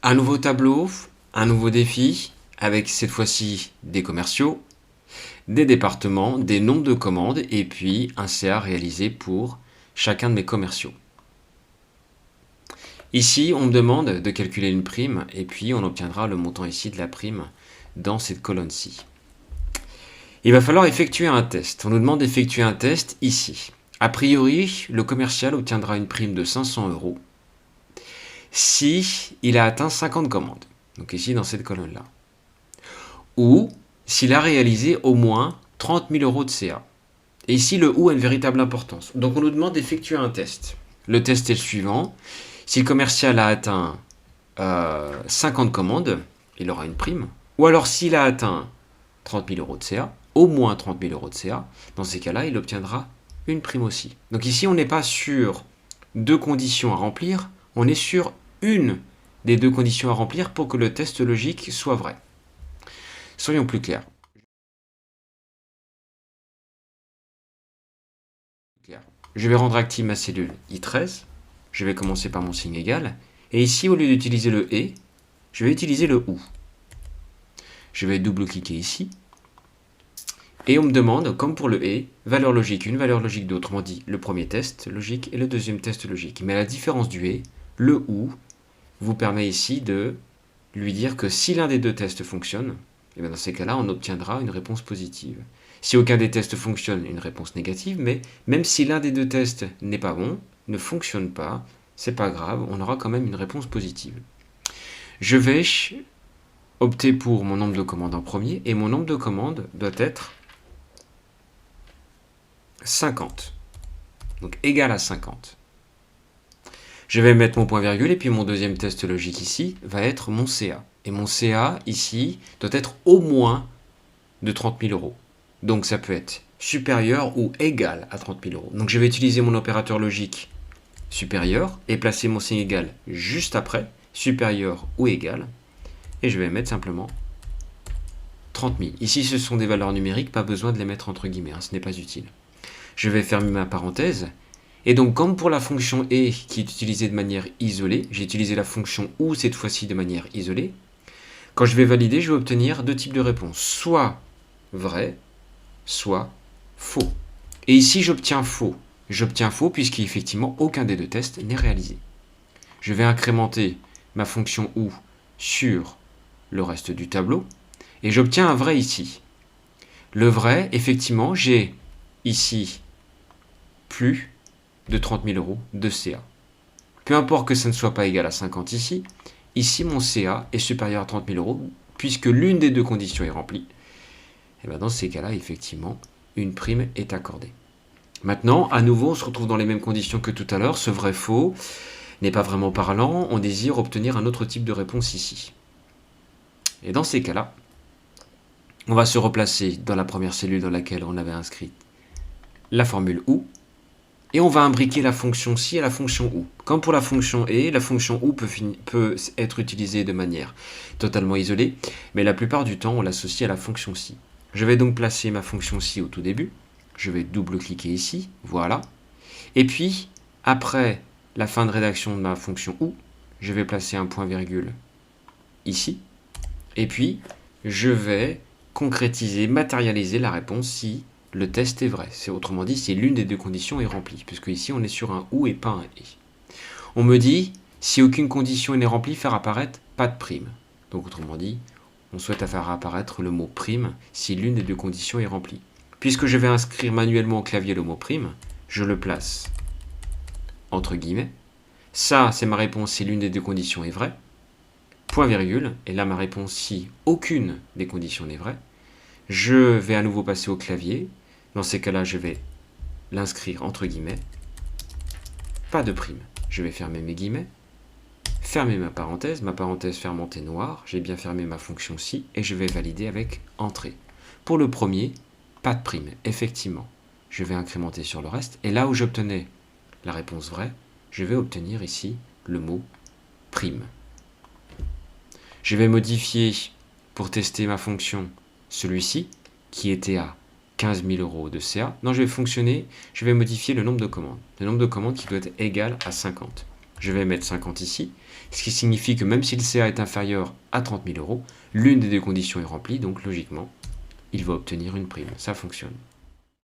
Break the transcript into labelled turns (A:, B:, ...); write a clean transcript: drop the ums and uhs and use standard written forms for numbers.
A: Un nouveau tableau, un nouveau défi, avec cette fois-ci des commerciaux, des départements, des nombres de commandes et puis un CA réalisé pour chacun de mes commerciaux. Ici, on me demande de calculer une prime et puis on obtiendra le montant ici de la prime dans cette colonne-ci. Il va falloir effectuer un test. On nous demande d'effectuer un test ici. A priori, le commercial obtiendra une prime de 500 € si il a atteint 50 commandes. Donc ici, dans cette colonne-là. Ou s'il a réalisé au moins 30 000 € de CA. Et ici, le ou a une véritable importance. Donc on nous demande d'effectuer un test. Le test est le suivant. Si le commercial a atteint 50 commandes, il aura une prime. Ou alors s'il a atteint 30 000 € de CA, au moins 30 000 € de CA, dans ces cas-là, il obtiendra une prime aussi. Donc ici, on n'est pas sur deux conditions à remplir, on est sur une des deux conditions à remplir pour que le test logique soit vrai. Soyons plus clairs. Je vais rendre active ma cellule I13, je vais commencer par mon signe égal, et ici, au lieu d'utiliser le « et », je vais utiliser le « ou ». Je vais double-cliquer ici, et on me demande, comme pour le « et », valeur logique 1, valeur logique 2, autrement dit, le premier test logique et le deuxième test logique. Mais à la différence du « et », le « ou » vous permet ici de lui dire que si l'un des deux tests fonctionne, et bien dans ces cas-là, on obtiendra une réponse positive. Si aucun des tests fonctionne, une réponse négative, mais même si l'un des deux tests n'est pas bon, ne fonctionne pas, c'est pas grave, on aura quand même une réponse positive. Je vais opter pour mon nombre de commandes en premier, et mon nombre de commandes doit être 50. Donc égal à 50. Je vais mettre mon point virgule, et puis mon deuxième test logique ici va être mon CA. Et mon CA ici doit être au moins de 30 000 €. Donc ça peut être supérieur ou égal à 30 000 €. Donc je vais utiliser mon opérateur logique supérieur et placer mon signe égal juste après, supérieur ou égal. Et je vais mettre simplement 30 000. Ici ce sont des valeurs numériques, pas besoin de les mettre entre guillemets, ce n'est pas utile. Je vais fermer ma parenthèse. Et donc comme pour la fonction et qui est utilisée de manière isolée, j'ai utilisé la fonction ou cette fois-ci de manière isolée. Quand je vais valider, je vais obtenir deux types de réponses, soit vrai, soit faux. Et ici, j'obtiens faux. J'obtiens faux puisqu'effectivement, aucun des deux tests n'est réalisé. Je vais incrémenter ma fonction ou sur le reste du tableau et j'obtiens un vrai ici. Le vrai, effectivement, j'ai ici plus de 30 000 € de CA. Peu importe que ça ne soit pas égal à 50 ici, ici mon CA est supérieur à 30 000 € puisque l'une des deux conditions est remplie. Et bien dans ces cas-là, effectivement, une prime est accordée. Maintenant, à nouveau, on se retrouve dans les mêmes conditions que tout à l'heure. Ce vrai-faux n'est pas vraiment parlant. On désire obtenir un autre type de réponse ici. Et dans ces cas-là, on va se replacer dans la première cellule dans laquelle on avait inscrit la formule OU. Et on va imbriquer la fonction si à la fonction OU. Comme pour la fonction et, la fonction OU peut être utilisée de manière totalement isolée. Mais la plupart du temps, on l'associe à la fonction si. Je vais donc placer ma fonction si au tout début. Je vais double-cliquer ici, voilà. Et puis, après la fin de rédaction de ma fonction OU, je vais placer un point virgule ici. Et puis, je vais concrétiser, matérialiser la réponse si le test est vrai. C'est autrement dit, si l'une des deux conditions est remplie, puisque ici on est sur un OU et pas un et. On me dit, si aucune condition n'est remplie, faire apparaître pas de prime. Donc autrement dit, on souhaite faire apparaître le mot prime si l'une des deux conditions est remplie. Puisque je vais inscrire manuellement au clavier le mot prime, je le place entre guillemets. Ça, c'est ma réponse si l'une des deux conditions est vraie. Point virgule, et là ma réponse si aucune des conditions n'est vraie. Je vais à nouveau passer au clavier. Dans ces cas-là, je vais l'inscrire entre guillemets. Pas de prime. Je vais fermer mes guillemets. Fermer ma parenthèse fermentée noire. J'ai bien fermé ma fonction si et je vais valider avec entrée. Pour le premier, pas de prime, effectivement. Je vais incrémenter sur le reste. Et là où j'obtenais la réponse vraie, je vais obtenir ici le mot prime. Je vais modifier, pour tester ma fonction, celui-ci, qui était à 15 000 € de CA. Non, je vais modifier le nombre de commandes. Le nombre de commandes qui doit être égal à 50. je vais mettre 50 ici, ce qui signifie que même si le CA est inférieur à 30 000 euros, l'une des deux conditions est remplie, donc logiquement, il va obtenir une prime. Ça fonctionne.